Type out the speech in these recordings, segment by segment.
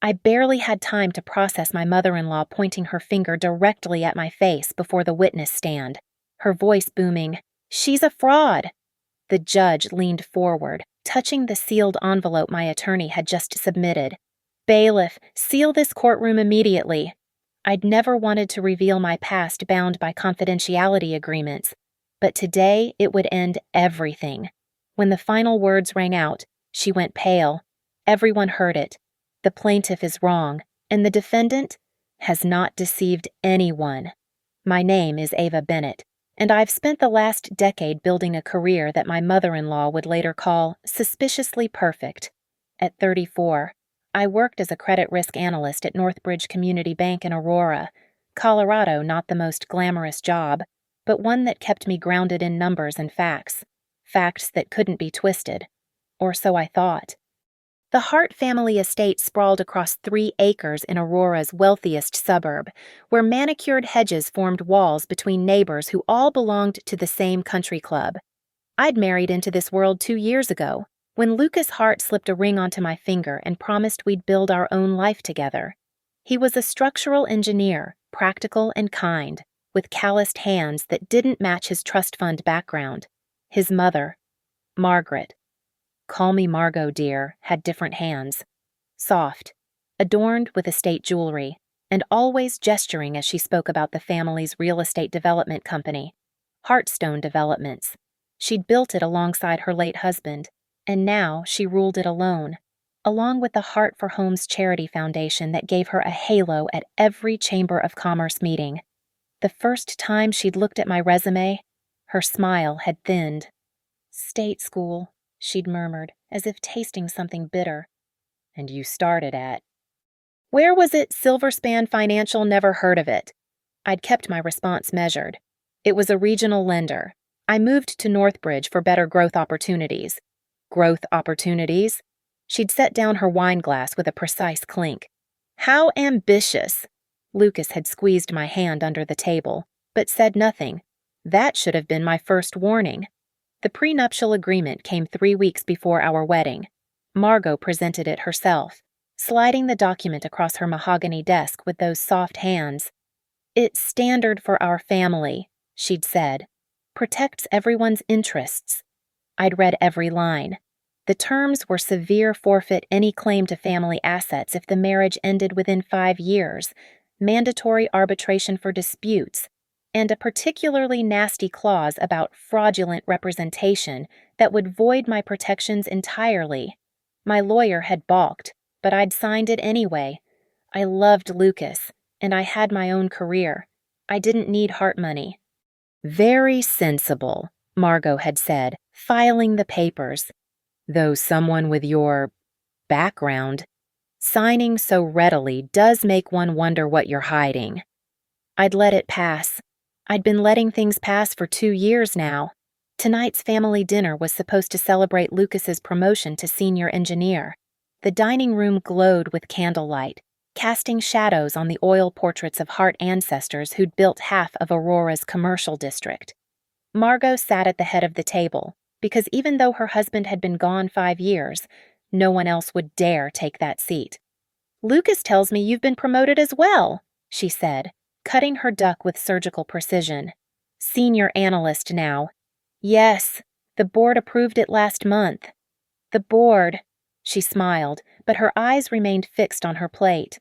I barely had time to process my mother-in-law pointing her finger directly at my face before the witness stand, her voice booming, "She's a fraud!" The judge leaned forward, touching the sealed envelope my attorney had just submitted. "Bailiff, seal this courtroom immediately." I'd never wanted to reveal my past bound by confidentiality agreements, but today it would end everything. When the final words rang out, she went pale. Everyone heard it. The plaintiff is wrong, and the defendant has not deceived anyone. My name is Ava Bennett, and I've spent the last decade building a career that my mother-in-law would later call suspiciously perfect. At 34, I worked as a credit risk analyst at Northbridge Community Bank in Aurora, Colorado. Not the most glamorous job, but one that kept me grounded in numbers and facts that couldn't be twisted. Or so I thought. The Hart family estate sprawled across 3 acres in Aurora's wealthiest suburb, where manicured hedges formed walls between neighbors who all belonged to the same country club. I'd married into this world 2 years ago, when Lucas Hart slipped a ring onto my finger and promised we'd build our own life together. He was a structural engineer, practical and kind, with calloused hands that didn't match his trust fund background. His mother, Margaret, call me Margot, dear, had different hands. Soft, adorned with estate jewelry, and always gesturing as she spoke about the family's real estate development company, Heartstone Developments. She'd built it alongside her late husband, and now she ruled it alone, along with the Heart for Homes charity foundation that gave her a halo at every Chamber of Commerce meeting. The first time she'd looked at my resume, her smile had thinned. "State school," she'd murmured, as if tasting something bitter. "And you started at—" "Where was it? Silverspan Financial, never heard of it." I'd kept my response measured. "It was a regional lender. I moved to Northbridge for better growth opportunities." "Growth opportunities?" She'd set down her wine glass with a precise clink. "How ambitious!" Lucas had squeezed my hand under the table, but said nothing. That should have been my first warning. The prenuptial agreement came 3 weeks before our wedding. Margot presented it herself, sliding the document across her mahogany desk with those soft hands. "It's standard for our family," she'd said. "Protects everyone's interests." I'd read every line. The terms were severe forfeit any claim to family assets if the marriage ended within 5 years, mandatory arbitration for disputes, and a particularly nasty clause about fraudulent representation that would void my protections entirely. My lawyer had balked, but I'd signed it anyway. I loved Lucas, and I had my own career. I didn't need Hart money. "Very sensible," Margot had said, filing the papers. "Though someone with your background signing so readily does make one wonder what you're hiding." I'd let it pass. I'd been letting things pass for 2 years now. Tonight's family dinner was supposed to celebrate Lucas's promotion to senior engineer. The dining room glowed with candlelight, casting shadows on the oil portraits of Hart ancestors who'd built half of Aurora's commercial district. Margot sat at the head of the table, because even though her husband had been gone 5 years, no one else would dare take that seat. "Lucas tells me you've been promoted as well," she said, cutting her duck with surgical precision. "Senior analyst now." "Yes, the board approved it last month." "The board," she smiled, but her eyes remained fixed on her plate.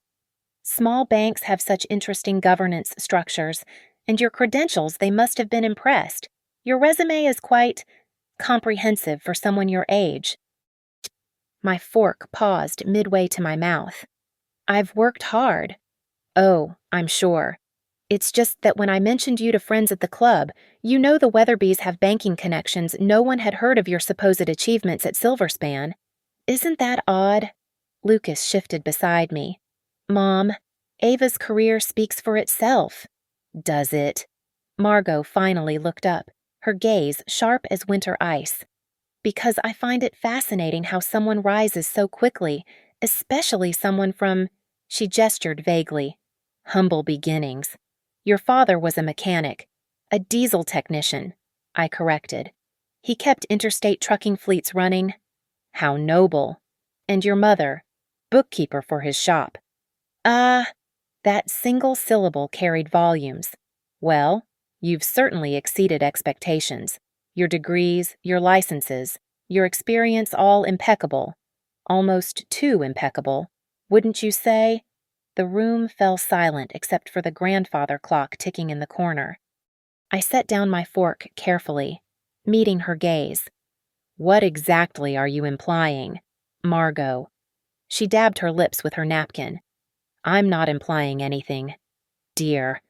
"Small banks have such interesting governance structures, and your credentials, they must have been impressed. Your resume is quite comprehensive for someone your age." My fork paused midway to my mouth. "I've worked hard." "Oh, I'm sure. It's just that when I mentioned you to friends at the club, you know the Weatherbys have banking connections. No one had heard of your supposed achievements at Silverspan. Isn't that odd?" Lucas shifted beside me. "Mom, Ava's career speaks for itself." "Does it?" Margot finally looked up, her gaze sharp as winter ice. "Because I find it fascinating how someone rises so quickly, especially someone from," she gestured vaguely, "humble beginnings. Your father was a mechanic, a diesel technician," I corrected. "He kept interstate trucking fleets running." "How noble." "And your mother, Bookkeeper for his shop. Ah, that single syllable carried volumes. Well, you've certainly exceeded expectations. Your degrees, your licenses, your experience all impeccable. Almost too impeccable, wouldn't you say? The room fell silent except for the grandfather clock ticking in the corner. I set down my fork carefully, meeting her gaze. What exactly are you implying, Margot? She dabbed her lips with her napkin. I'm not implying anything, dear.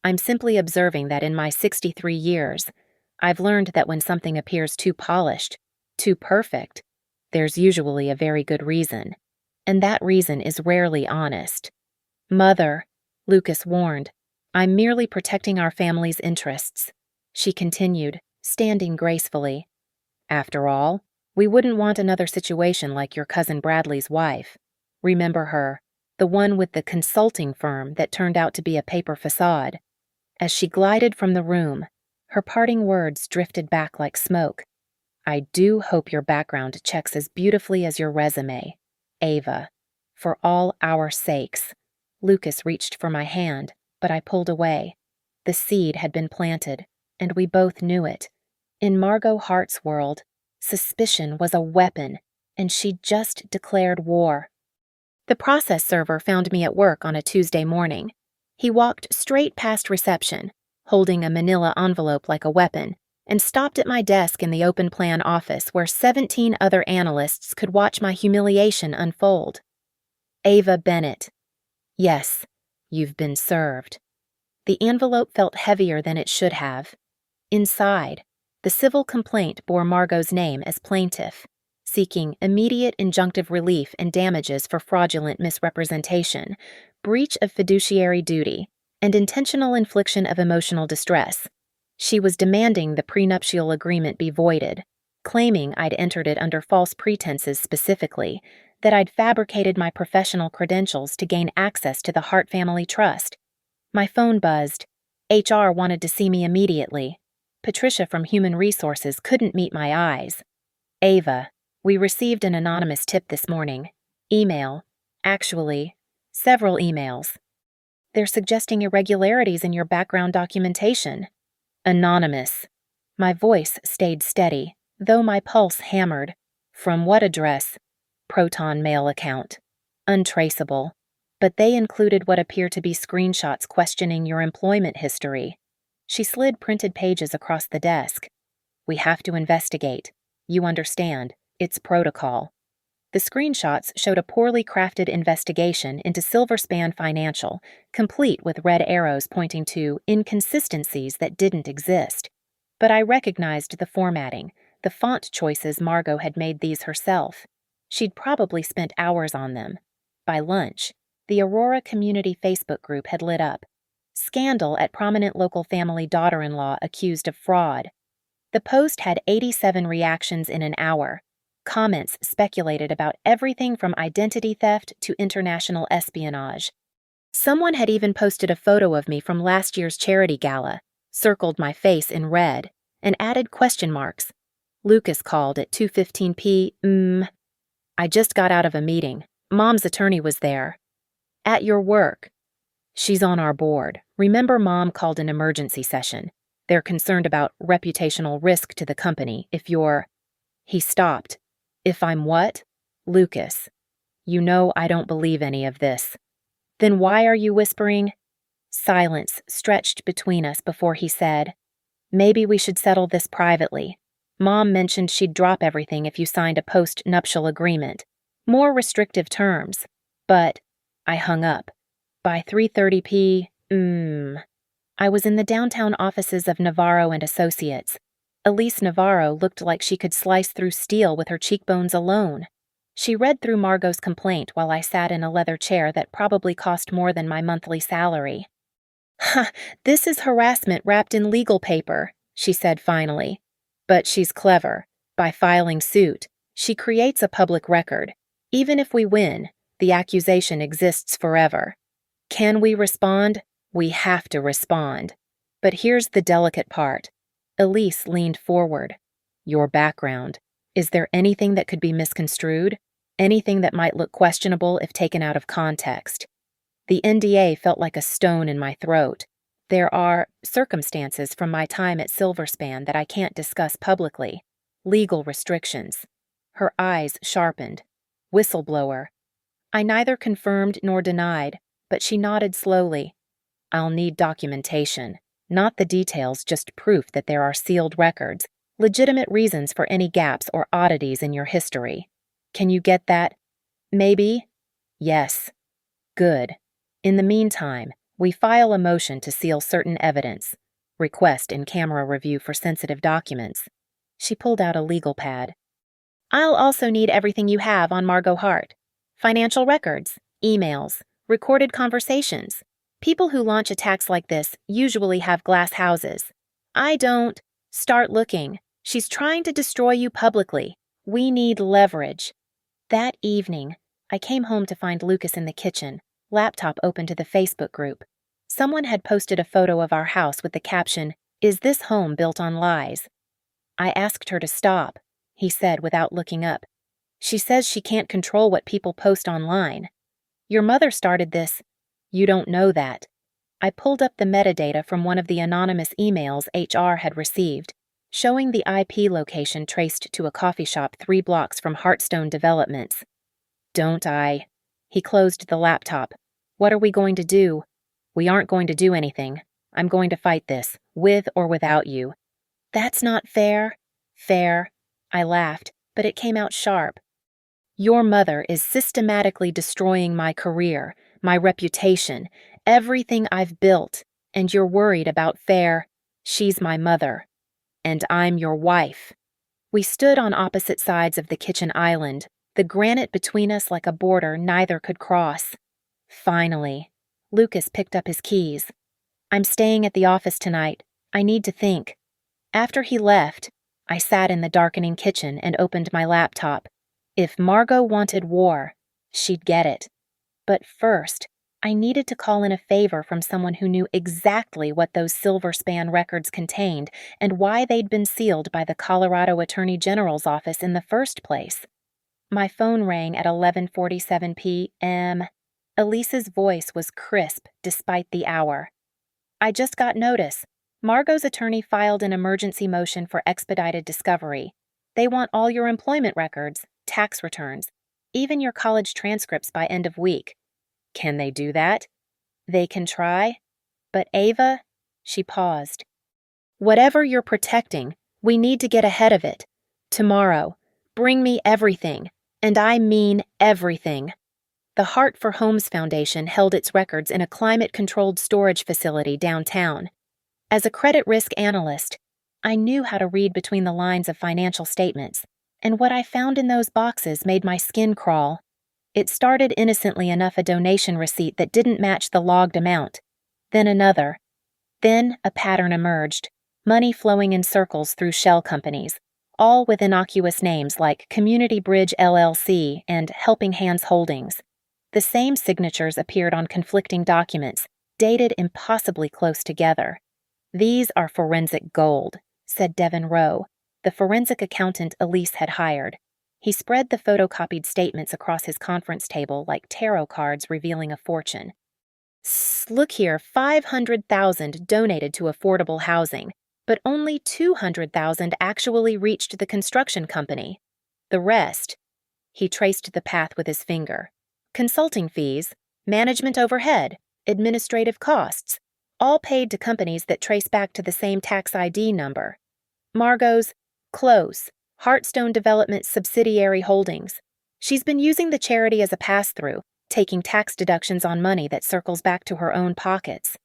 I'm simply observing that in my 63 years, I've learned that when something appears too polished, too perfect, there's usually a very good reason, and that reason is rarely honest. Mother, Lucas warned, I'm merely protecting our family's interests. She continued, standing gracefully. After all, we wouldn't want another situation like your cousin Bradley's wife. Remember her, the one with the consulting firm that turned out to be a paper facade. As she glided from the room, her parting words drifted back like smoke. I do hope your background checks as beautifully as your resume, Ava. For all our sakes. Lucas reached for my hand, but I pulled away. The seed had been planted, and we both knew it. In Margot Hart's world, suspicion was a weapon, and she just declared war. The process server found me at work on a Tuesday morning. He walked straight past reception, holding a manila envelope like a weapon, and stopped at my desk in the open plan office where 17 other analysts could watch my humiliation unfold. Ava Bennett. Yes, you've been served. The envelope felt heavier than it should have. Inside, the civil complaint bore Margot's name as plaintiff, seeking immediate injunctive relief and damages for fraudulent misrepresentation, breach of fiduciary duty, and intentional infliction of emotional distress. She was demanding the prenuptial agreement be voided, claiming I'd entered it under false pretenses specifically, that I'd fabricated my professional credentials to gain access to the Hart Family Trust. My phone buzzed. HR wanted to see me immediately. Patricia from Human Resources couldn't meet my eyes. Ava, we received an anonymous tip this morning. Email. Actually, several emails. They're suggesting irregularities in your background documentation. Anonymous. My voice stayed steady, though my pulse hammered. From what address? Proton mail account. Untraceable. But they included what appear to be screenshots questioning your employment history. She slid printed pages across the desk. We have to investigate. You understand, it's protocol. The screenshots showed a poorly crafted investigation into Silverspan Financial, complete with red arrows pointing to inconsistencies that didn't exist. But I recognized the formatting, the font choices Margot had made these herself. She'd probably spent hours on them. By lunch, the Aurora Community Facebook group had lit up. Scandal at prominent local family daughter-in-law accused of fraud. The post had 87 reactions in an hour. Comments speculated about everything from identity theft to international espionage. Someone had even posted a photo of me from last year's charity gala, circled my face in red, and added question marks. Lucas called at 2:15 p.m. I just got out of a meeting. Mom's attorney was there. At your work. She's on our board. Remember, Mom called an emergency session. They're concerned about reputational risk to the company if you're... He stopped. If I'm what? Lucas. You know I don't believe any of this. Then why are you whispering? Silence stretched between us before he said, Maybe we should settle this privately. Mom mentioned she'd drop everything if you signed a post-nuptial agreement. More restrictive terms. But I hung up. By 3:30 p.m. I was in the downtown offices of Navarro and Associates. Elise Navarro looked like she could slice through steel with her cheekbones alone. She read through Margot's complaint while I sat in a leather chair that probably cost more than my monthly salary. "Ha, this is harassment wrapped in legal paper," she said finally. But she's clever. By filing suit, she creates a public record. Even if we win, the accusation exists forever. Can we respond? We have to respond. But here's the delicate part. Elise leaned forward. Your background. Is there anything that could be misconstrued? Anything that might look questionable if taken out of context. The NDA felt like a stone in my throat. There are circumstances from my time at Silverspan that I can't discuss publicly. Legal restrictions. Her eyes sharpened. Whistleblower. I neither confirmed nor denied, but she nodded slowly. I'll need documentation. Not the details, just proof that there are sealed records, legitimate reasons for any gaps or oddities in your history. Can you get that? Maybe? Yes. Good. In the meantime, we file a motion to seal certain evidence. Request in-camera review for sensitive documents. She pulled out a legal pad. I'll also need everything you have on Margot Hart. Financial records, emails, recorded conversations. People who launch attacks like this usually have glass houses. I don't. Start looking. She's trying to destroy you publicly. We need leverage. That evening, I came home to find Lucas in the kitchen, laptop open to the Facebook group. Someone had posted a photo of our house with the caption, "Is this home built on lies?" I asked her to stop, he said without looking up. She says she can't control what people post online. Your mother started this. You don't know that. I pulled up the metadata from one of the anonymous emails HR had received, showing the IP location traced to a coffee shop 3 blocks from Heartstone Developments. Don't I? He closed the laptop. What are we going to do? We aren't going to do anything. I'm going to fight this, with or without you. That's not fair. Fair. I laughed, but it came out sharp. Your mother is systematically destroying my career, my reputation, everything I've built, and you're worried about fair. She's my mother. And I'm your wife. We stood on opposite sides of the kitchen island, the granite between us like a border neither could cross. Finally, Lucas picked up his keys. I'm staying at the office tonight. I need to think. After he left, I sat in the darkening kitchen and opened my laptop. If Margot wanted war, she'd get it. But first, I needed to call in a favor from someone who knew exactly what those Silverspan records contained and why they'd been sealed by the Colorado Attorney General's office in the first place. My phone rang at 11:47 p.m. Elise's voice was crisp despite the hour. I just got notice. Margot's attorney filed an emergency motion for expedited discovery. They want all your employment records, tax returns, even your college transcripts by end of week. Can they do that? They can try. But Ava, she paused. Whatever you're protecting, we need to get ahead of it. Tomorrow, bring me everything, and I mean everything. The Heart for Homes Foundation held its records in a climate-controlled storage facility downtown. As a credit risk analyst, I knew how to read between the lines of financial statements, and what I found in those boxes made my skin crawl. It started innocently enough a donation receipt that didn't match the logged amount. Then another. Then a pattern emerged, money flowing in circles through shell companies, all with innocuous names like Community Bridge LLC and Helping Hands Holdings. The same signatures appeared on conflicting documents, dated impossibly close together. These are forensic gold, said Devin Rowe, the forensic accountant Elise had hired. He spread the photocopied statements across his conference table like tarot cards revealing a fortune. Look here, $500,000 donated to affordable housing, but only $200,000 actually reached the construction company. The rest, he traced the path with his finger. Consulting fees, management overhead, administrative costs, all paid to companies that trace back to the same tax ID number. Margot's close, Heartstone Development subsidiary holdings. She's been using the charity as a pass-through, taking tax deductions on money that circles back to her own pockets.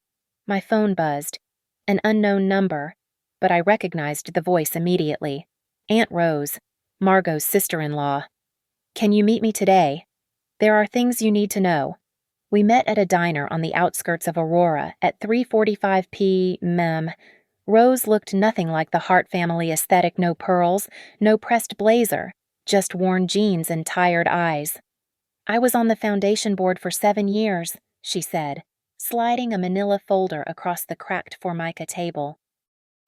My phone buzzed. An unknown number, but I recognized the voice immediately. Aunt Rose, Margot's sister-in-law. Can you meet me today? There are things you need to know. We met at a diner on the outskirts of Aurora at 3:45 p.m. Rose looked nothing like the Hart family aesthetic, no pearls, no pressed blazer, just worn jeans and tired eyes. I was on the foundation board for 7 years, she said, sliding a manila folder across the cracked Formica table.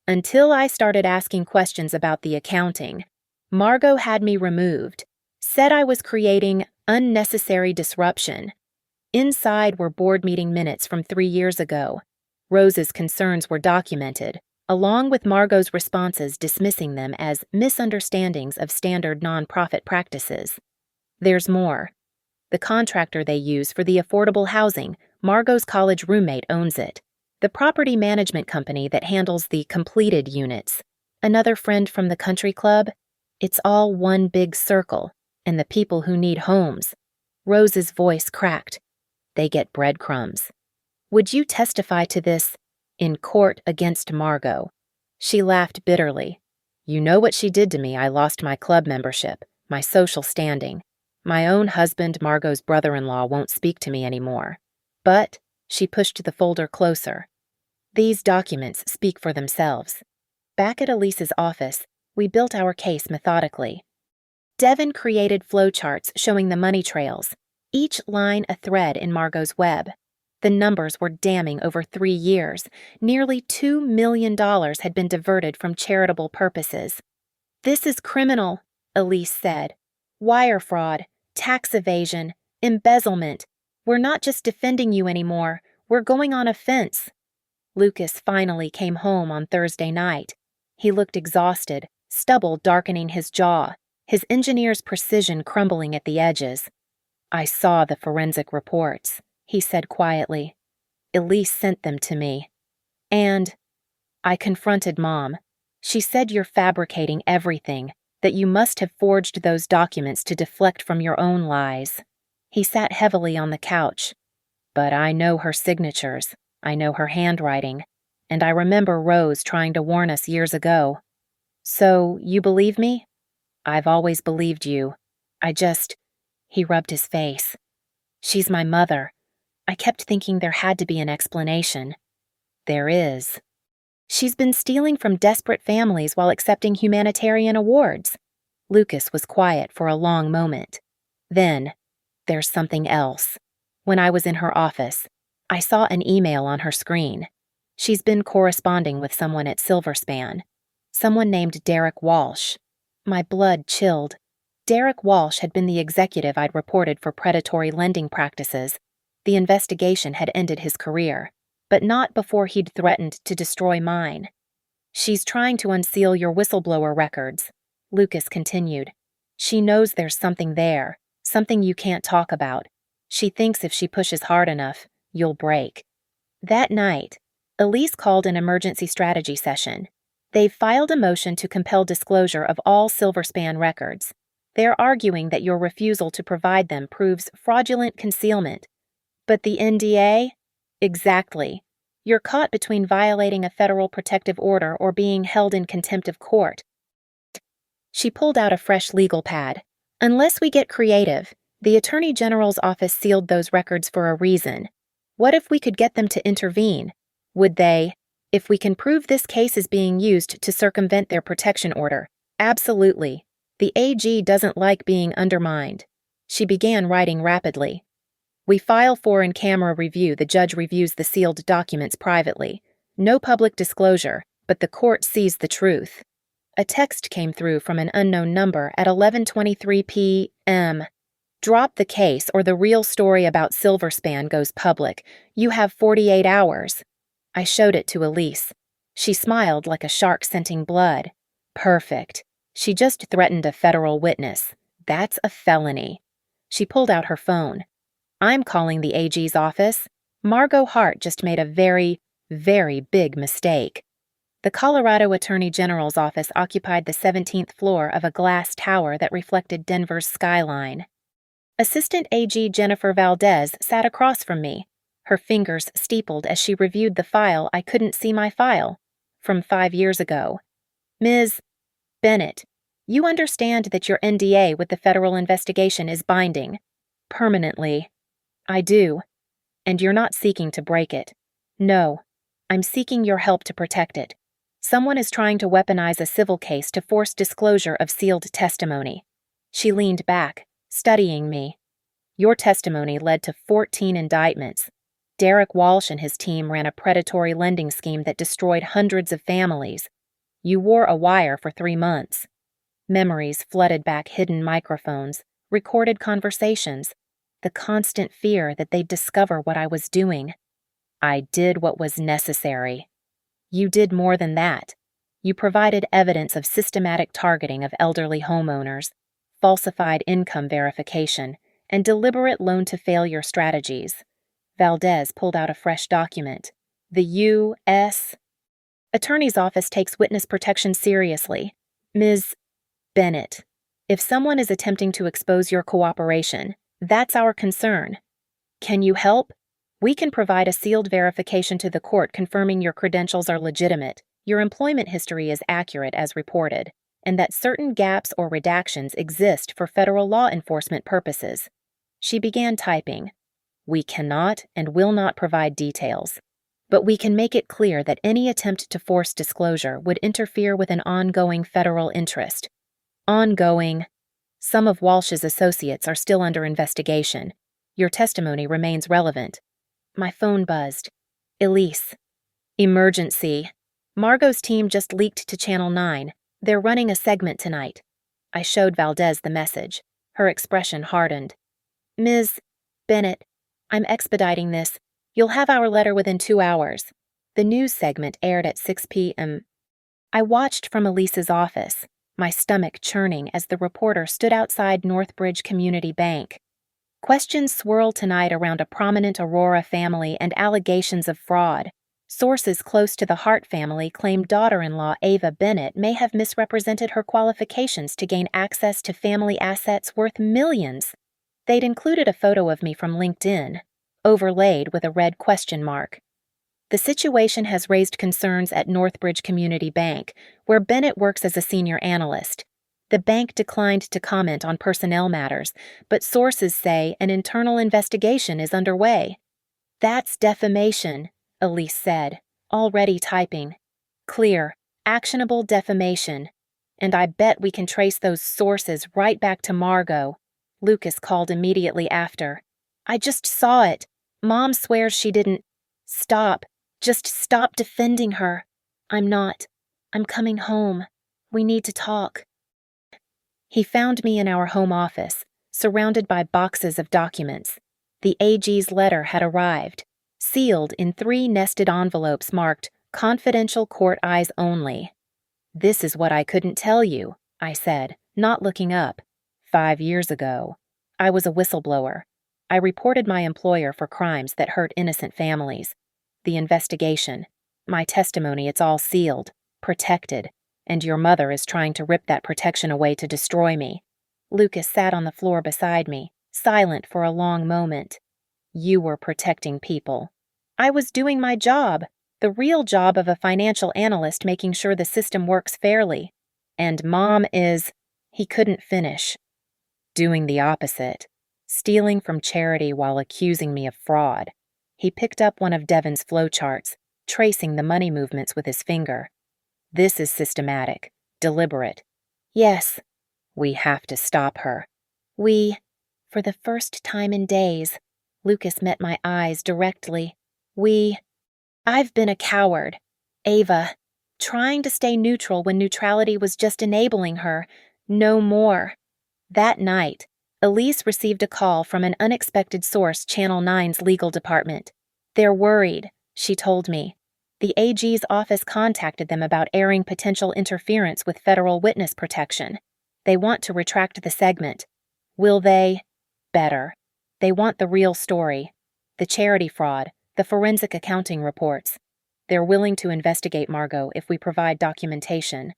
Until I started asking questions about the accounting, Margot had me removed. Said I was creating unnecessary disruption. Inside were board meeting minutes from 3 years ago. Rose's concerns were documented, along with Margot's responses dismissing them as misunderstandings of standard nonprofit practices. There's more. The contractor they use for the affordable housing, Margot's college roommate owns it. The property management company that handles the completed units. Another friend from the country club. It's all one big circle, and the people who need homes. Rose's voice cracked. They get breadcrumbs. Would you testify to this in court against Margot? She laughed bitterly. You know what she did to me. I lost my club membership, my social standing. My own husband, Margot's brother-in-law, won't speak to me anymore. But, she pushed the folder closer. These documents speak for themselves. Back at Elise's office, we built our case methodically. Devin created flowcharts showing the money trails, each line a thread in Margot's web. The numbers were damning. Over 3 years. Nearly $2 million had been diverted from charitable purposes. This is criminal, Elise said. Wire fraud, tax evasion, embezzlement. We're not just defending you anymore. We're going on offense. Lucas finally came home on Thursday night. He looked exhausted, stubble darkening his jaw, his engineer's precision crumbling at the edges. I saw the forensic reports, he said quietly. Elise sent them to me. And I confronted Mom. She said you're fabricating everything, that you must have forged those documents to deflect from your own lies. He sat heavily on the couch. But I know her signatures. I know her handwriting. And I remember Rose trying to warn us years ago. So, you believe me? I've always believed you. He rubbed his face. She's my mother. I kept thinking there had to be an explanation. There is. She's been stealing from desperate families while accepting humanitarian awards. Lucas was quiet for a long moment. Then, there's something else. When I was in her office, I saw an email on her screen. She's been corresponding with someone at Silverspan. Someone named Derek Walsh. My blood chilled. Derek Walsh had been the executive I'd reported for predatory lending practices. The investigation had ended his career, but not before he'd threatened to destroy mine. She's trying to unseal your whistleblower records, Lucas continued. She knows there's something there, something you can't talk about. She thinks if she pushes hard enough, you'll break. That night, Elise called an emergency strategy session. They've filed a motion to compel disclosure of all Silverspan records. They're arguing that your refusal to provide them proves fraudulent concealment. But the NDA? Exactly. You're caught between violating a federal protective order or being held in contempt of court. She pulled out a fresh legal pad. Unless we get creative, the Attorney General's office sealed those records for a reason. What if we could get them to intervene? Would they? If we can prove this case is being used to circumvent their protection order, absolutely. The AG doesn't like being undermined. She began writing rapidly. We file for in-camera review. The judge reviews the sealed documents privately. No public disclosure, but the court sees the truth. A text came through from an unknown number at 11:23 p.m. Drop the case or the real story about Silverspan goes public. You have 48 hours. I showed it to Elise. She smiled like a shark scenting blood. Perfect. She just threatened a federal witness. That's a felony. She pulled out her phone. I'm calling the AG's office. Margot Hart just made a very, very big mistake. The Colorado Attorney General's office occupied the 17th floor of a glass tower that reflected Denver's skyline. Assistant AG Jennifer Valdez sat across from me. Her fingers steepled as she reviewed the file. I couldn't see my file. From 5 years ago. Ms. Bennett, you understand that your NDA with the federal investigation is binding. Permanently. I do. And you're not seeking to break it. No. I'm seeking your help to protect it. Someone is trying to weaponize a civil case to force disclosure of sealed testimony. She leaned back, studying me. Your testimony led to 14 indictments. Derek Walsh and his team ran a predatory lending scheme that destroyed hundreds of families. You wore a wire for 3 months. Memories flooded back hidden microphones, recorded conversations, the constant fear that they'd discover what I was doing. I did what was necessary. You did more than that. You provided evidence of systematic targeting of elderly homeowners, falsified income verification, and deliberate loan-to-failure strategies. Valdez pulled out a fresh document. The U.S. Attorney's Office takes witness protection seriously. Ms. Bennett, if someone is attempting to expose your cooperation, that's our concern. Can you help? We can provide a sealed verification to the court confirming your credentials are legitimate, your employment history is accurate as reported, and that certain gaps or redactions exist for federal law enforcement purposes. She began typing. We cannot and will not provide details, but we can make it clear that any attempt to force disclosure would interfere with an ongoing federal interest. Ongoing. Some of Walsh's associates are still under investigation. Your testimony remains relevant. My phone buzzed. Elise. Emergency. Margot's team just leaked to Channel 9. They're running a segment tonight. I showed Valdez the message. Her expression hardened. Ms. Bennett, I'm expediting this. You'll have our letter within 2 hours. The news segment aired at 6 p.m. I watched from Elise's office, my stomach churning as the reporter stood outside Northbridge Community Bank. Questions swirl tonight around a prominent Aurora family and allegations of fraud. Sources close to the Hart family claim daughter-in-law Ava Bennett may have misrepresented her qualifications to gain access to family assets worth millions. They'd included a photo of me from LinkedIn, overlaid with a red question mark. The situation has raised concerns at Northbridge Community Bank, where Bennett works as a senior analyst. The bank declined to comment on personnel matters, but sources say an internal investigation is underway. That's defamation, Elise said, already typing. Clear, actionable defamation. And I bet we can trace those sources right back to Margot. Lucas called immediately after. I just saw it. Mom swears she didn't. Stop. Just stop defending her. I'm not. I'm coming home. We need to talk. He found me in our home office, surrounded by boxes of documents. The AG's letter had arrived, sealed in 3 nested envelopes marked Confidential Court Eyes Only. This is what I couldn't tell you, I said, not looking up. 5 years ago, I was a whistleblower. I reported my employer for crimes that hurt innocent families. The investigation, my testimony, it's all sealed, protected, and your mother is trying to rip that protection away to destroy me. Lucas sat on the floor beside me, silent for a long moment. You were protecting people. I was doing my job, the real job of a financial analyst, making sure the system works fairly. And Mom is, he couldn't finish. Doing the opposite, stealing from charity while accusing me of fraud. He picked up one of Devon's flowcharts, tracing the money movements with his finger. This is systematic, deliberate. Yes, we have to stop her. For the first time in days, Lucas met my eyes directly. I've been a coward. Ava, trying to stay neutral when neutrality was just enabling her. No more. That night, Elise received a call from an unexpected source, Channel 9's legal department. They're worried, she told me. The AG's office contacted them about airing potential interference with federal witness protection. They want to retract the segment. Will they? Better. They want the real story. The charity fraud, the forensic accounting reports. They're willing to investigate Margot if we provide documentation.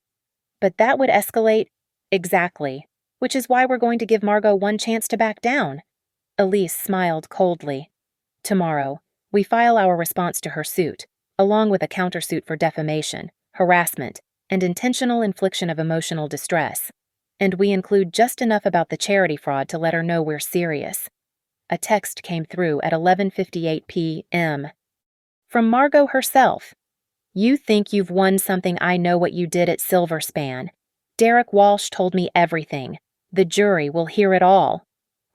But that would escalate. Exactly. Which is why we're going to give Margot one chance to back down. Elise smiled coldly. Tomorrow, we file our response to her suit, along with a countersuit for defamation, harassment, and intentional infliction of emotional distress. And we include just enough about the charity fraud to let her know we're serious. A text came through at 11:58 p.m. From Margot herself. You think you've won something? I know what you did at Silverspan. Derek Walsh told me everything. The jury will hear it all.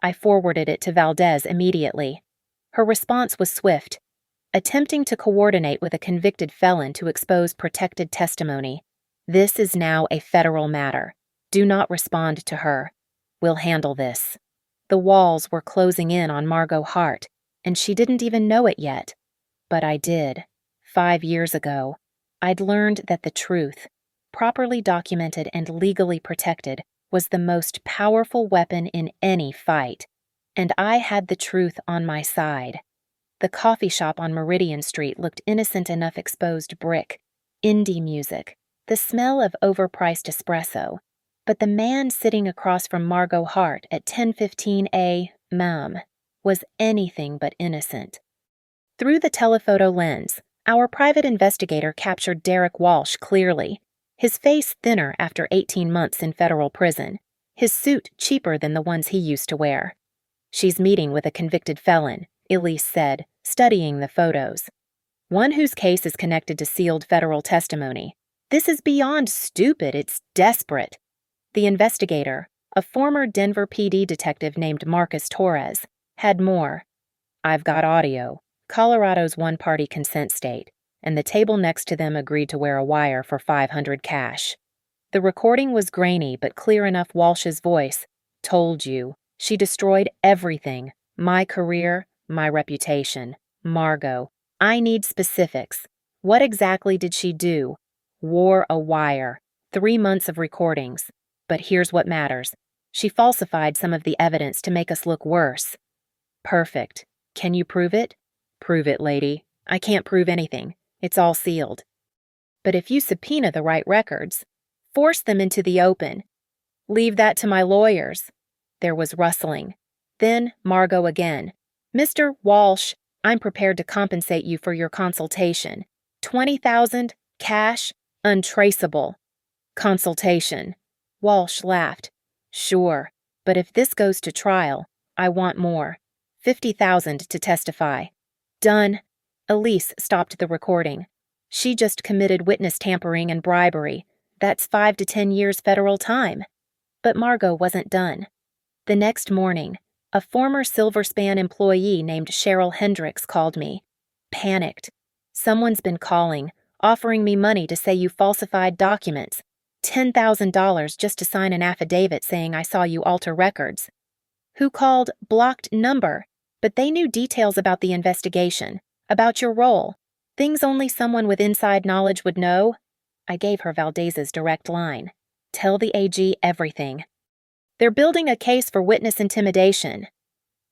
I forwarded it to Valdez immediately. Her response was swift. Attempting to coordinate with a convicted felon to expose protected testimony. This is now a federal matter. Do not respond to her. We'll handle this. The walls were closing in on Margot Hart, and she didn't even know it yet. But I did. 5 years ago, I'd learned that the truth, properly documented and legally protected, was the most powerful weapon in any fight. And I had the truth on my side. The coffee shop on Meridian Street looked innocent enough exposed brick, indie music, the smell of overpriced espresso. But the man sitting across from Margot Hart at 10:15 a.m. was anything but innocent. Through the telephoto lens, our private investigator captured Derek Walsh clearly, his face thinner after 18 months in federal prison, his suit cheaper than the ones he used to wear. "She's meeting with a convicted felon," Elise said, studying the photos. "One whose case is connected to sealed federal testimony. This is beyond stupid, it's desperate." The investigator, a former Denver PD detective named Marcus Torres, had more. "I've got audio. Colorado's one-party consent state, and the table next to them agreed to wear a wire for $500 cash." The recording was grainy but clear enough. Walsh's voice told you. She destroyed everything. My career, my reputation. Margot, I need specifics. What exactly did she do? Wore a wire. 3 months of recordings. But here's what matters. She falsified some of the evidence to make us look worse. Perfect. Can you prove it? Prove it, lady. I can't prove anything. It's all sealed. But if you subpoena the right records, force them into the open. Leave that to my lawyers. There was rustling. Then Margot again. "Mr. Walsh, I'm prepared to compensate you for your consultation. $20,000, cash, untraceable." Consultation. Walsh laughed. "Sure, but if this goes to trial, I want more. 50,000 to testify." Done. Elise stopped the recording. "She just committed witness tampering and bribery. That's 5 to 10 years federal time." But Margot wasn't done. The next morning, a former Silverspan employee named Cheryl Hendricks called me. Panicked. "Someone's been calling, offering me money to say you falsified documents. $10,000 just to sign an affidavit saying I saw you alter records." Who called? Blocked number. But they knew details about the investigation, about your role, things only someone with inside knowledge would know. I gave her Valdez's direct line. "Tell the AG everything. They're building a case for witness intimidation."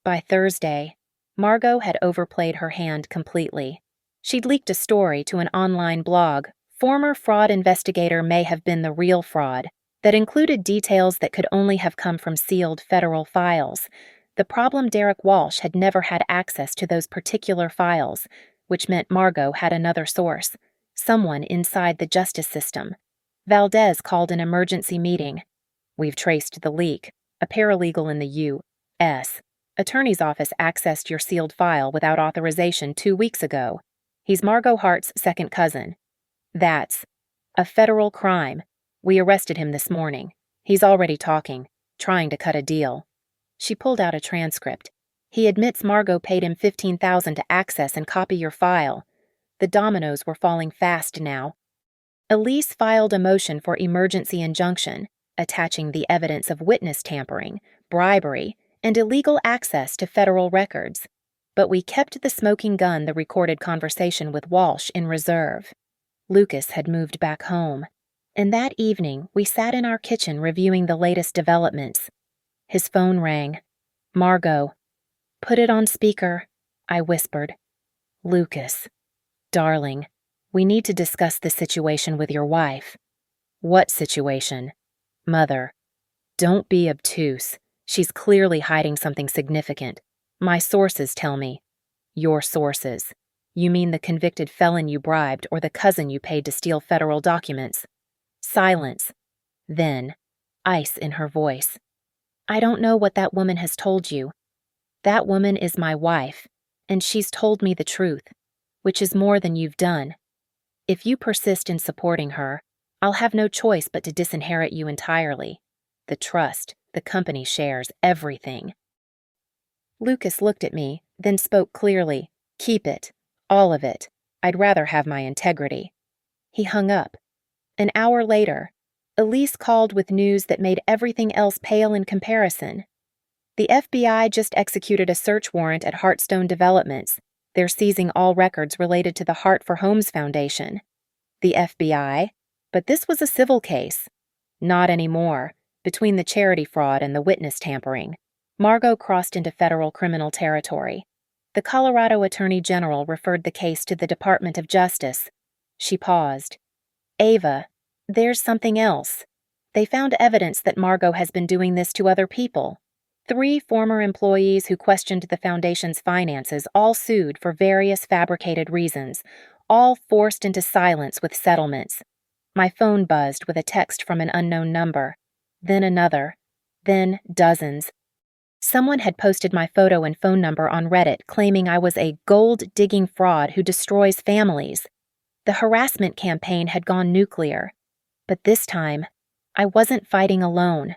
By Thursday, Margot had overplayed her hand completely. She'd leaked a story to an online blog. Former fraud investigator may have been the real fraud, that included details that could only have come from sealed federal files. The problem, Derek Walsh had never had access to those particular files, which meant Margot had another source, someone inside the justice system. Valdez called an emergency meeting. "We've traced the leak. A paralegal in the U.S. Attorney's office accessed your sealed file without authorization 2 weeks ago. He's Margot Hart's second cousin. That's a federal crime. We arrested him this morning. He's already talking, trying to cut a deal." She pulled out a transcript. "He admits Margot paid him $15,000 to access and copy your file." The dominoes were falling fast now. Elise filed a motion for emergency injunction, attaching the evidence of witness tampering, bribery, and illegal access to federal records. But we kept the smoking gun, the recorded conversation with Walsh, in reserve. Lucas had moved back home, and that evening we sat in our kitchen reviewing the latest developments. His phone rang. "Margot." "Put it on speaker," I whispered. "Lucas. Darling, we need to discuss the situation with your wife." "What situation?" "Mother. Don't be obtuse. She's clearly hiding something significant. My sources tell me." "Your sources. You mean the convicted felon you bribed or the cousin you paid to steal federal documents?" Silence. Then, ice in her voice. "I don't know what that woman has told you. That woman is my wife, and she's told me the truth, which is more than you've done. If you persist in supporting her, I'll have no choice but to disinherit you entirely. The trust, the company shares, everything." Lucas looked at me, then spoke clearly. "Keep it. All of it. I'd rather have my integrity." He hung up. An hour later, Elise called with news that made everything else pale in comparison. The FBI just executed a search warrant at Heartstone Developments. They're seizing all records related to the Heart for Homes Foundation. The FBI? But this was a civil case. Not anymore. Between the charity fraud and the witness tampering, Margot crossed into federal criminal territory. The Colorado Attorney General referred the case to the Department of Justice. She paused. Ava, there's something else. They found evidence that Margot has been doing this to other people. 3 former employees who questioned the foundation's finances all sued for various fabricated reasons, all forced into silence with settlements. My phone buzzed with a text from an unknown number, then another, then dozens. Someone had posted my photo and phone number on Reddit claiming I was a gold-digging fraud who destroys families. The harassment campaign had gone nuclear. But this time, I wasn't fighting alone.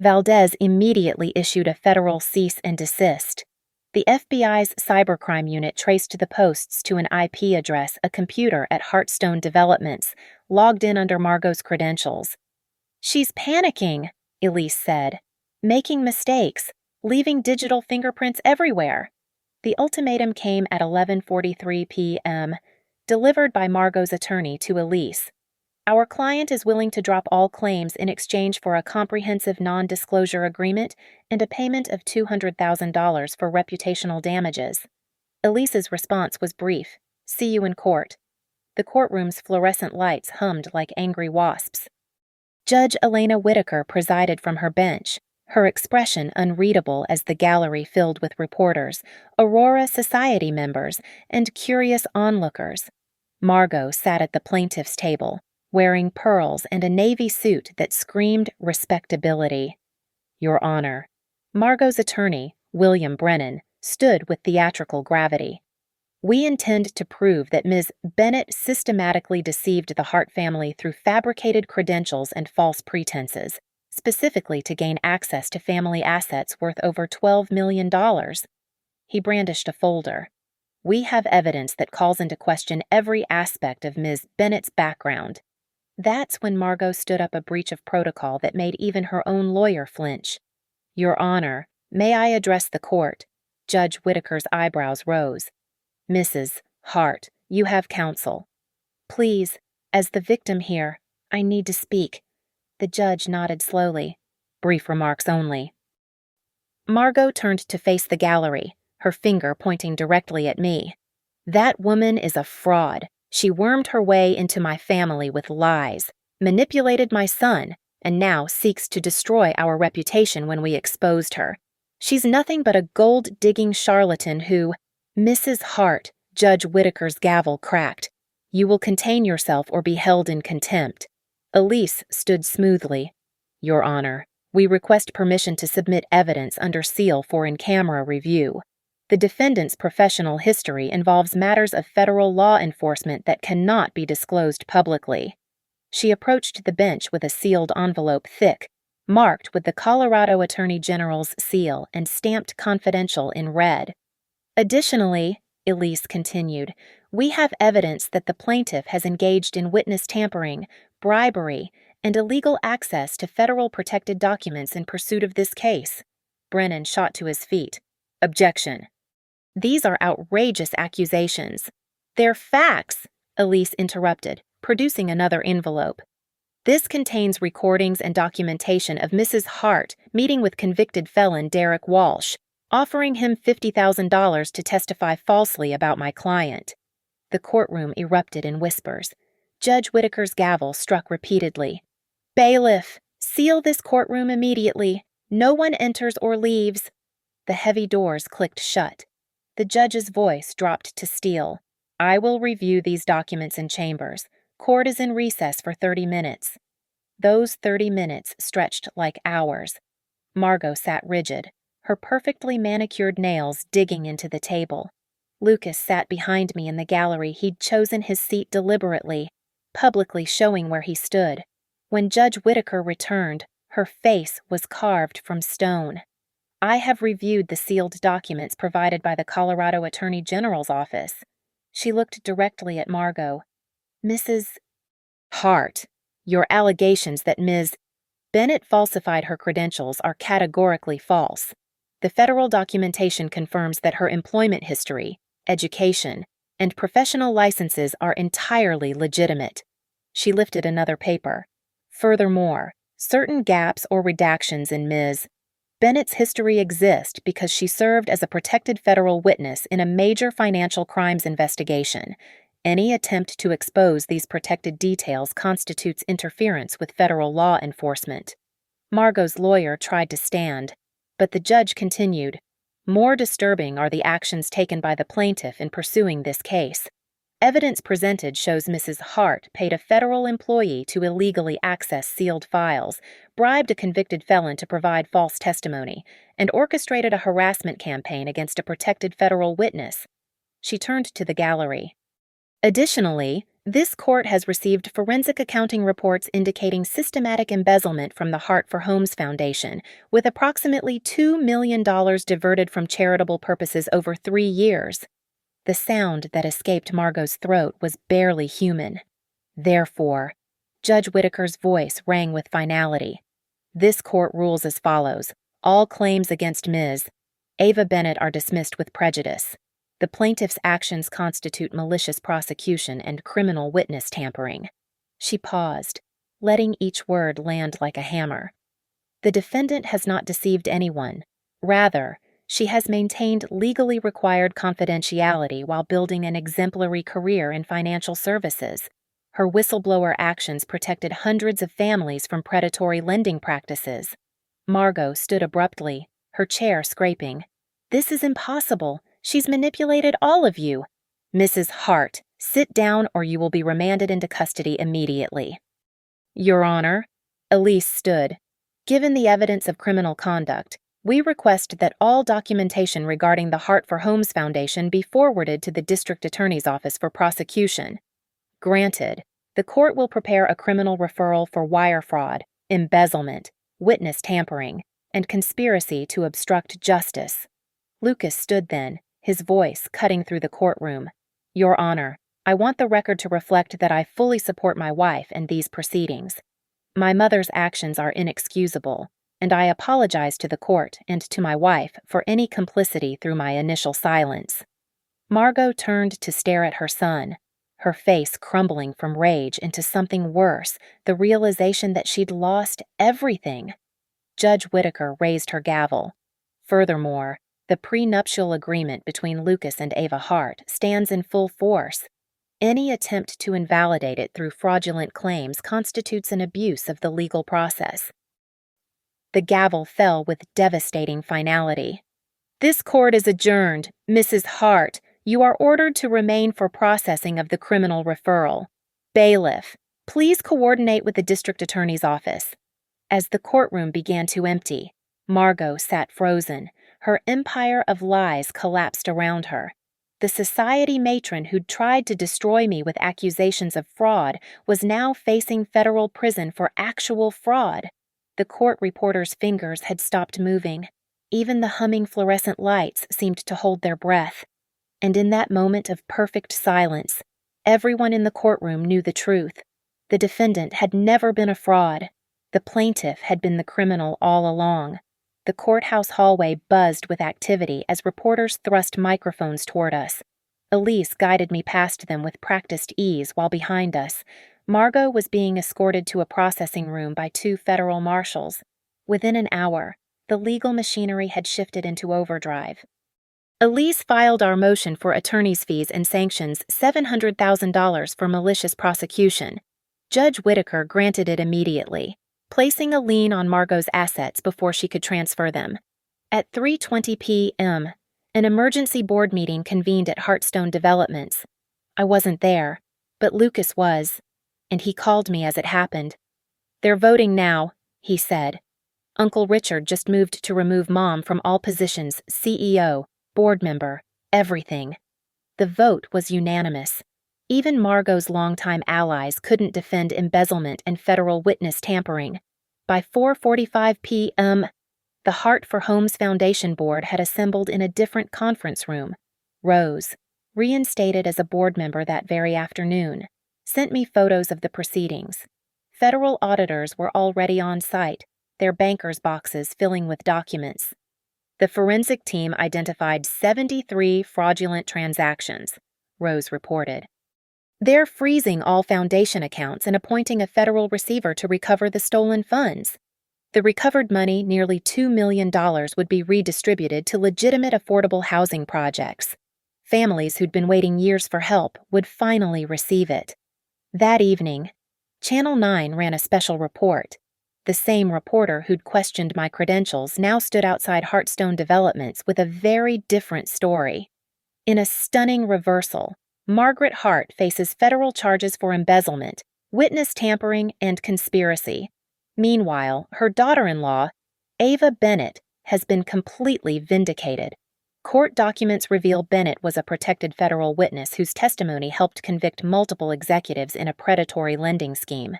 Valdez immediately issued a federal cease and desist. The FBI's cybercrime unit traced the posts to an IP address, a computer at Heartstone Developments, logged in under Margot's credentials. She's panicking, Elise said, making mistakes, leaving digital fingerprints everywhere. The ultimatum came at 11:43 p.m., delivered by Margot's attorney to Elise. Our client is willing to drop all claims in exchange for a comprehensive non-disclosure agreement and a payment of $200,000 for reputational damages. Elise's response was brief. See you in court. The courtroom's fluorescent lights hummed like angry wasps. Judge Elena Whitaker presided from her bench, her expression unreadable as the gallery filled with reporters, Aurora Society members, and curious onlookers. Margot sat at the plaintiff's table, wearing pearls and a navy suit that screamed respectability. Your Honor. Margot's attorney, William Brennan, stood with theatrical gravity. We intend to prove that Ms. Bennett systematically deceived the Hart family through fabricated credentials and false pretenses, specifically to gain access to family assets worth over $12 million. He brandished a folder. We have evidence that calls into question every aspect of Ms. Bennett's background. That's when Margot stood up a breach of protocol that made even her own lawyer flinch. Your Honor, may I address the court? Judge Whitaker's eyebrows rose. Mrs. Hart, you have counsel. Please, as the victim here, I need to speak. The judge nodded slowly. Brief remarks only. Margot turned to face the gallery, her finger pointing directly at me. That woman is a fraud. She wormed her way into my family with lies, manipulated my son, and now seeks to destroy our reputation when we exposed her. She's nothing but a gold-digging charlatan who— Mrs. Hart, Judge Whitaker's gavel cracked. You will contain yourself or be held in contempt. Elise stood smoothly. Your Honor, we request permission to submit evidence under seal for in-camera review. The defendant's professional history involves matters of federal law enforcement that cannot be disclosed publicly. She approached the bench with a sealed envelope thick, marked with the Colorado Attorney General's seal and stamped confidential in red. Additionally, Elise continued, we have evidence that the plaintiff has engaged in witness tampering, bribery, and illegal access to federal protected documents in pursuit of this case. Brennan shot to his feet. Objection. These are outrageous accusations. They're facts, Elise interrupted, producing another envelope. This contains recordings and documentation of Mrs. Hart meeting with convicted felon Derek Walsh, offering him $50,000 to testify falsely about my client. The courtroom erupted in whispers. Judge Whitaker's gavel struck repeatedly. Bailiff, seal this courtroom immediately. No one enters or leaves. The heavy doors clicked shut. The judge's voice dropped to steel. I will review these documents in chambers. Court is in recess for 30 minutes. Those 30 minutes stretched like hours. Margot sat rigid, her perfectly manicured nails digging into the table. Lucas sat behind me in the gallery. He'd chosen his seat deliberately, publicly showing where he stood. When Judge Whitaker returned, her face was carved from stone. I have reviewed the sealed documents provided by the Colorado Attorney General's office. She looked directly at Margot. Mrs. Hart, your allegations that Ms. Bennett falsified her credentials are categorically false. The federal documentation confirms that her employment history, education, and professional licenses are entirely legitimate. She lifted another paper. Furthermore, certain gaps or redactions in Ms. Bennett's history exist because she served as a protected federal witness in a major financial crimes investigation. Any attempt to expose these protected details constitutes interference with federal law enforcement. Margot's lawyer tried to stand, but the judge continued, "More disturbing are the actions taken by the plaintiff in pursuing this case. Evidence presented shows Mrs. Hart paid a federal employee to illegally access sealed files, bribed a convicted felon to provide false testimony, and orchestrated a harassment campaign against a protected federal witness." She turned to the gallery. Additionally, this court has received forensic accounting reports indicating systematic embezzlement from the Hart for Homes Foundation, with approximately $2 million diverted from charitable purposes over 3 years. The sound that escaped Margot's throat was barely human. Therefore, Judge Whitaker's voice rang with finality. This court rules as follows. All claims against Ms. Ava Bennett are dismissed with prejudice. The plaintiff's actions constitute malicious prosecution and criminal witness tampering. She paused, letting each word land like a hammer. The defendant has not deceived anyone. Rather, she has maintained legally required confidentiality while building an exemplary career in financial services. Her whistleblower actions protected hundreds of families from predatory lending practices. Margot stood abruptly, her chair scraping. "This is impossible. She's manipulated all of you. Mrs. Hart, sit down or you will be remanded into custody immediately." "Your Honor," Elise stood. "Given the evidence of criminal conduct, we request that all documentation regarding the Hart for Homes Foundation be forwarded to the District Attorney's Office for prosecution." "Granted. The court will prepare a criminal referral for wire fraud, embezzlement, witness tampering, and conspiracy to obstruct justice." Lucas stood then, his voice cutting through the courtroom. "Your Honor, I want the record to reflect that I fully support my wife in these proceedings. My mother's actions are inexcusable, and I apologize to the court and to my wife for any complicity through my initial silence." Margot turned to stare at her son, her face crumbling from rage into something worse, the realization that she'd lost everything. Judge Whitaker raised her gavel. "Furthermore, the prenuptial agreement between Lucas and Ava Hart stands in full force. Any attempt to invalidate it through fraudulent claims constitutes an abuse of the legal process." The gavel fell with devastating finality. "This court is adjourned. Mrs. Hart, you are ordered to remain for processing of the criminal referral. Bailiff, please coordinate with the District Attorney's Office." As the courtroom began to empty, Margot sat frozen. Her empire of lies collapsed around her. The society matron who'd tried to destroy me with accusations of fraud was now facing federal prison for actual fraud. The court reporter's fingers had stopped moving. Even the humming fluorescent lights seemed to hold their breath. And in that moment of perfect silence, everyone in the courtroom knew the truth. The defendant had never been a fraud. The plaintiff had been the criminal all along. The courthouse hallway buzzed with activity as reporters thrust microphones toward us. Elise guided me past them with practiced ease while behind us, Margot was being escorted to a processing room by 2 federal marshals. Within an hour, the legal machinery had shifted into overdrive. Elise filed our motion for attorney's fees and sanctions $700,000 for malicious prosecution. Judge Whitaker granted it immediately, placing a lien on Margot's assets before she could transfer them. At 3:20 p.m., an emergency board meeting convened at Heartstone Developments. I wasn't there, but Lucas was, and he called me as it happened. "They're voting now," he said. "Uncle Richard just moved to remove Mom from all positions, CEO, board member, everything." The vote was unanimous. Even Margot's longtime allies couldn't defend embezzlement and federal witness tampering. By 4:45 p.m., the Hart for Homes Foundation Board had assembled in a different conference room. Rose, reinstated as a board member that very afternoon, sent me photos of the proceedings. Federal auditors were already on site, their bankers' boxes filling with documents. The forensic team identified 73 fraudulent transactions, Rose reported. They're freezing all foundation accounts and appointing a federal receiver to recover the stolen funds. The recovered money, nearly $2 million, would be redistributed to legitimate affordable housing projects. Families who'd been waiting years for help would finally receive it. That evening, Channel 9 ran a special report. The same reporter who'd questioned my credentials now stood outside Heartstone Developments with a very different story. In a stunning reversal, Margaret Hart faces federal charges for embezzlement, witness tampering, and conspiracy. Meanwhile, her daughter-in-law, Ava Bennett, has been completely vindicated. Court documents reveal Bennett was a protected federal witness whose testimony helped convict multiple executives in a predatory lending scheme.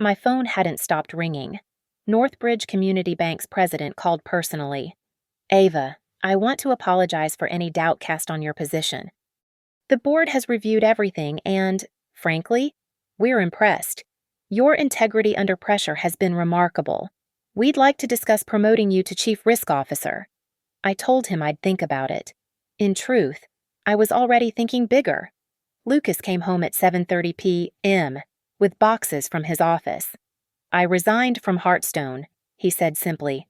My phone hadn't stopped ringing. Northbridge Community Bank's president called personally. "Ava, I want to apologize for any doubt cast on your position. The board has reviewed everything and, frankly, we're impressed. Your integrity under pressure has been remarkable. We'd like to discuss promoting you to Chief Risk Officer." I told him I'd think about it. In truth, I was already thinking bigger. Lucas came home at 7:30 p.m. with boxes from his office. "I resigned from Heartstone," he said simply.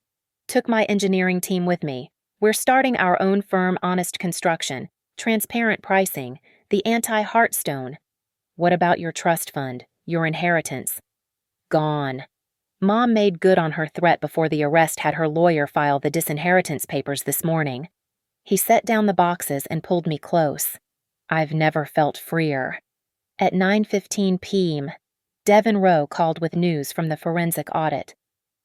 "Took my engineering team with me. We're starting our own firm, Honest Construction, transparent pricing, the anti-Heartstone. What about your trust fund, your inheritance?" "Gone. Mom made good on her threat before the arrest had her lawyer file the disinheritance papers this morning." He set down the boxes and pulled me close. I've never felt freer. At 9:15 p.m., Devin Rowe called with news from the forensic audit.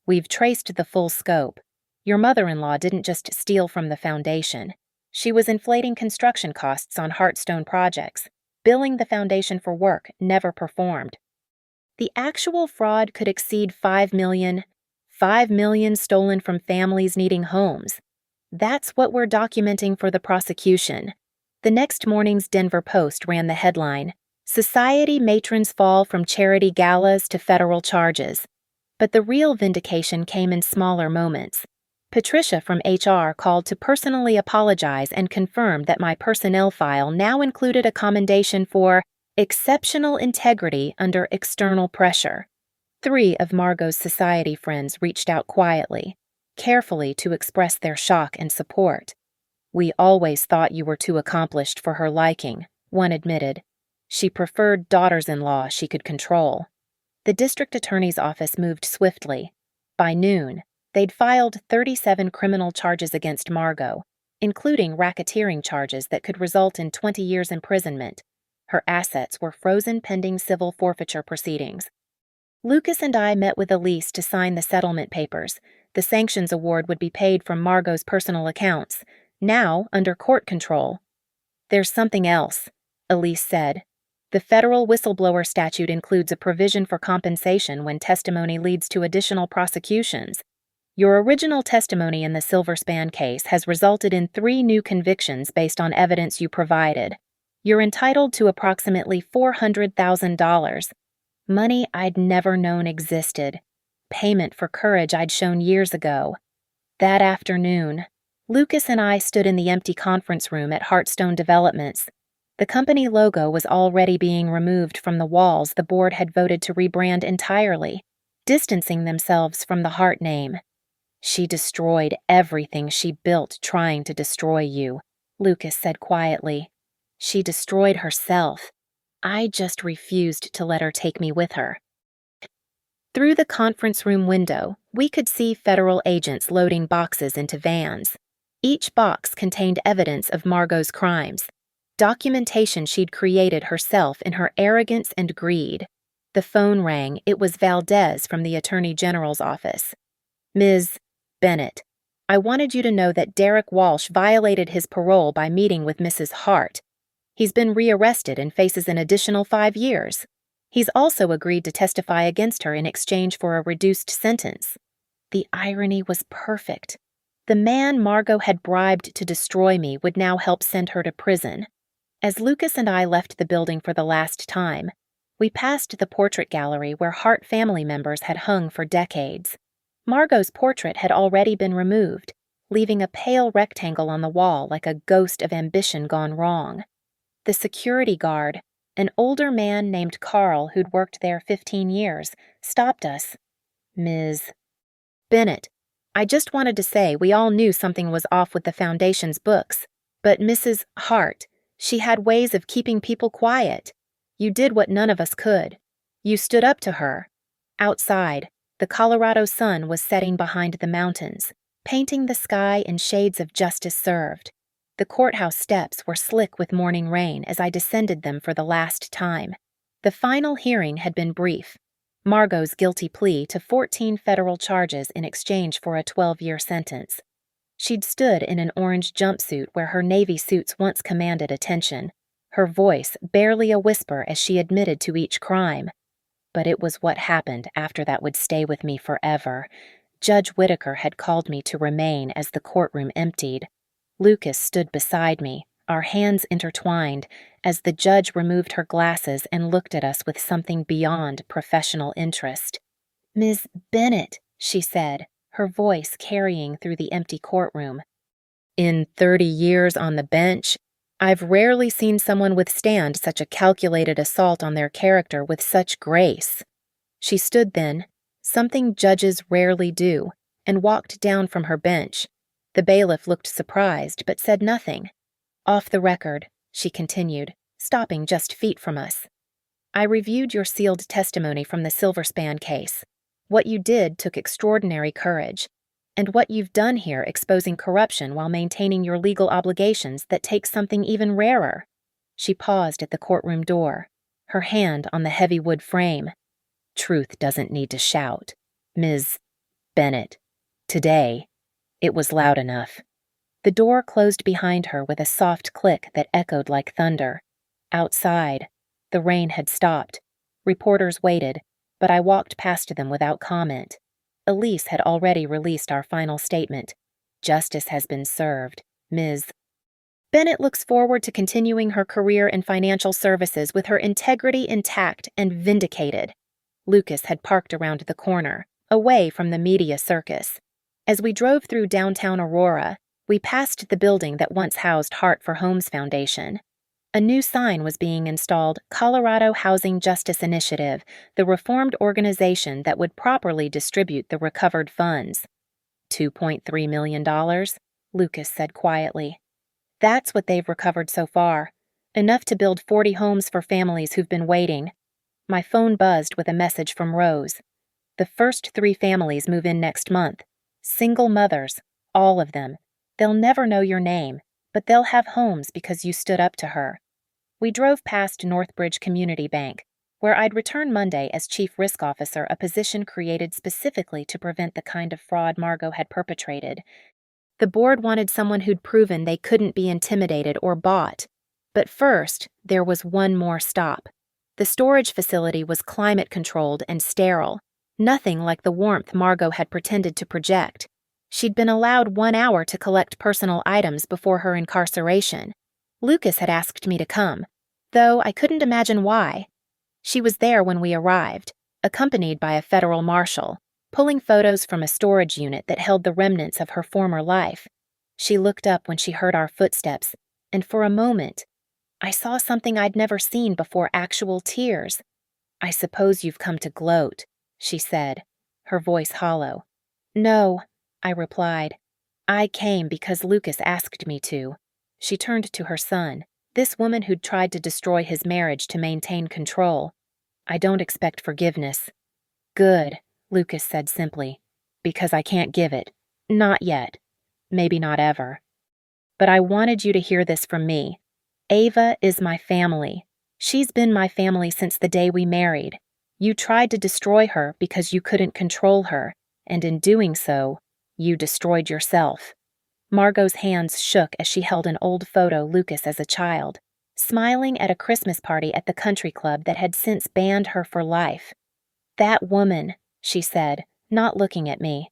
"We've traced the full scope. Your mother-in-law didn't just steal from the foundation. She was inflating construction costs on Heartstone projects, billing the foundation for work never performed. The actual fraud could exceed $5 million. $5 million stolen from families needing homes. That's what we're documenting for the prosecution." The next morning's Denver Post ran the headline, "Society Matrons Fall from Charity Galas to Federal Charges." But the real vindication came in smaller moments. Patricia from HR called to personally apologize and confirm that my personnel file now included a commendation for exceptional integrity under external pressure. 3 of Margot's society friends reached out quietly, carefully to express their shock and support. "We always thought you were too accomplished for her liking," one admitted. "She preferred daughters-in-law she could control." The district attorney's office moved swiftly. By noon, they'd filed 37 criminal charges against Margot, including racketeering charges that could result in 20 years imprisonment. Her assets were frozen pending civil forfeiture proceedings. Lucas and I met with Elise to sign the settlement papers. The sanctions award would be paid from Margot's personal accounts, now under court control. "There's something else," Elise said. "The federal whistleblower statute includes a provision for compensation when testimony leads to additional prosecutions. Your original testimony in the Silverspan case has resulted in 3 new convictions based on evidence you provided. You're entitled to approximately $400,000. Money I'd never known existed. Payment for courage I'd shown years ago." That afternoon, Lucas and I stood in the empty conference room at Heartstone Developments. The company logo was already being removed from the walls the board had voted to rebrand entirely, distancing themselves from the Hart name. "She destroyed everything she built trying to destroy you," Lucas said quietly. "She destroyed herself. I just refused to let her take me with her." Through the conference room window, we could see federal agents loading boxes into vans. Each box contained evidence of Margot's crimes, documentation she'd created herself in her arrogance and greed. The phone rang. It was Valdez from the Attorney General's office. "Ms. Bennett, I wanted you to know that Derek Walsh violated his parole by meeting with Mrs. Hart. He's been rearrested and faces an additional 5 years. He's also agreed to testify against her in exchange for a reduced sentence." The irony was perfect. The man Margot had bribed to destroy me would now help send her to prison. As Lucas and I left the building for the last time, we passed the portrait gallery where Hart family members had hung for decades. Margot's portrait had already been removed, leaving a pale rectangle on the wall like a ghost of ambition gone wrong. The security guard, an older man named Carl who'd worked there 15 years, stopped us. "Ms. Bennett, I just wanted to say we all knew something was off with the Foundation's books, but Mrs. Hart, she had ways of keeping people quiet. You did what none of us could. You stood up to her." Outside, the Colorado sun was setting behind the mountains, painting the sky in shades of justice served. The courthouse steps were slick with morning rain as I descended them for the last time. The final hearing had been brief. Margot's guilty plea to 14 federal charges in exchange for a 12-year sentence. She'd stood in an orange jumpsuit where her Navy suits once commanded attention, her voice barely a whisper as she admitted to each crime. But it was what happened after that would stay with me forever. Judge Whitaker had called me to remain as the courtroom emptied. Lucas stood beside me, our hands intertwined, as the judge removed her glasses and looked at us with something beyond professional interest. "Ms. Bennett," she said, her voice carrying through the empty courtroom. "In 30 years on the bench, I've rarely seen someone withstand such a calculated assault on their character with such grace." She stood then, something judges rarely do, and walked down from her bench. The bailiff looked surprised, but said nothing. "Off the record," she continued, stopping just feet from us. "I reviewed your sealed testimony from the Silverspan case. What you did took extraordinary courage, and what you've done here exposing corruption while maintaining your legal obligations that takes something even rarer." She paused at the courtroom door, her hand on the heavy wood frame. "Truth doesn't need to shout. Ms. Bennett, today, it was loud enough." The door closed behind her with a soft click that echoed like thunder. Outside, the rain had stopped. Reporters waited, but I walked past them without comment. Elise had already released our final statement. "Justice has been served. Ms. Bennett looks forward to continuing her career in financial services with her integrity intact and vindicated." Lucas had parked around the corner, away from the media circus. As we drove through downtown Aurora, we passed the building that once housed Heart for Homes Foundation. A new sign was being installed, "Colorado Housing Justice Initiative," the reformed organization that would properly distribute the recovered funds. $2.3 million, Lucas said quietly. "That's what they've recovered so far. Enough to build 40 homes for families who've been waiting." My phone buzzed with a message from Rose. "The first 3 families move in next month. Single mothers, all of them. They'll never know your name, but they'll have homes because you stood up to her." We drove past Northbridge Community Bank, where I'd return Monday as Chief Risk Officer, a position created specifically to prevent the kind of fraud Margot had perpetrated. The board wanted someone who'd proven they couldn't be intimidated or bought. But first, there was one more stop. The storage facility was climate-controlled and sterile, nothing like the warmth Margot had pretended to project. She'd been allowed 1 hour to collect personal items before her incarceration. Lucas had asked me to come, though I couldn't imagine why. She was there when we arrived, accompanied by a federal marshal, pulling photos from a storage unit that held the remnants of her former life. She looked up when she heard our footsteps, and for a moment, I saw something I'd never seen before: actual tears. "I suppose you've come to gloat," she said, her voice hollow. "No," I replied. "I came because Lucas asked me to." She turned to her son, this woman who'd tried to destroy his marriage to maintain control. "I don't expect forgiveness." "Good," Lucas said simply, "because I can't give it. Not yet. Maybe not ever. But I wanted you to hear this from me. Ava is my family. She's been my family since the day we married. You tried to destroy her because you couldn't control her, and in doing so, you destroyed yourself." Margot's hands shook as she held an old photo Lucas as a child, smiling at a Christmas party at the country club that had since banned her for life. "That woman," she said, not looking at me.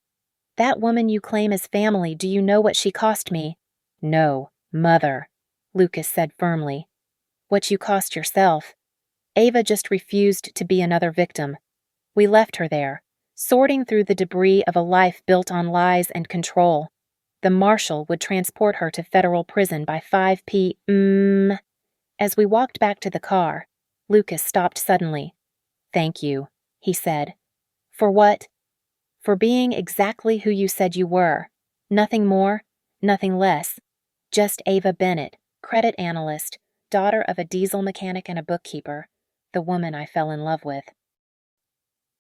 "That woman you claim as family, do you know what she cost me?" "No, mother," Lucas said firmly. "What you cost yourself. Ava just refused to be another victim. We left her there, sorting through the debris of a life built on lies and control. The marshal would transport her to federal prison by 5 p.m. As we walked back to the car, Lucas stopped suddenly. "Thank you," he said. "For what?" "For being exactly who you said you were. Nothing more, nothing less. Just Ava Bennett, credit analyst, daughter of a diesel mechanic and a bookkeeper, the woman I fell in love with."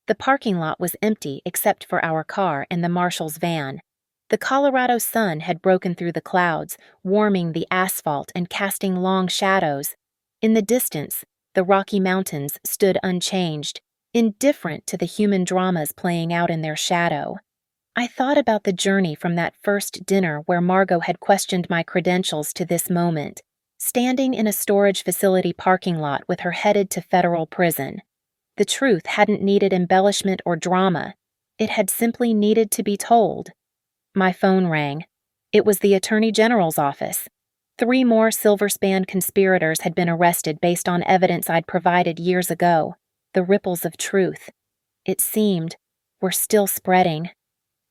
The parking lot was empty except for our car and the marshal's van. The Colorado sun had broken through the clouds, warming the asphalt and casting long shadows. In the distance, the Rocky Mountains stood unchanged, indifferent to the human dramas playing out in their shadow. I thought about the journey from that first dinner where Margot had questioned my credentials to this moment, standing in a storage facility parking lot with her headed to federal prison. The truth hadn't needed embellishment or drama. It had simply needed to be told. My phone rang. It was the Attorney General's office. 3 more Silver-Span conspirators had been arrested based on evidence I'd provided years ago. The ripples of truth, it seemed, were still spreading.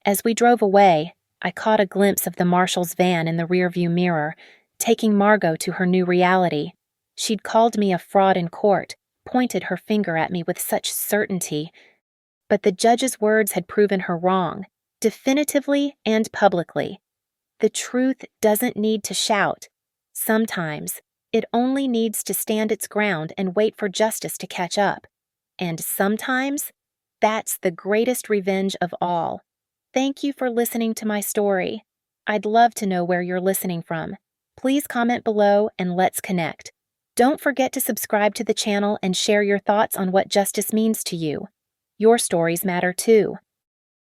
As we drove away, I caught a glimpse of the marshal's van in the rearview mirror, taking Margot to her new reality. She'd called me a fraud in court, pointed her finger at me with such certainty. But the judge's words had proven her wrong, definitively and publicly. The truth doesn't need to shout. Sometimes, it only needs to stand its ground and wait for justice to catch up. And sometimes, that's the greatest revenge of all. Thank you for listening to my story. I'd love to know where you're listening from. Please comment below and let's connect. Don't forget to subscribe to the channel and share your thoughts on what justice means to you. Your stories matter too.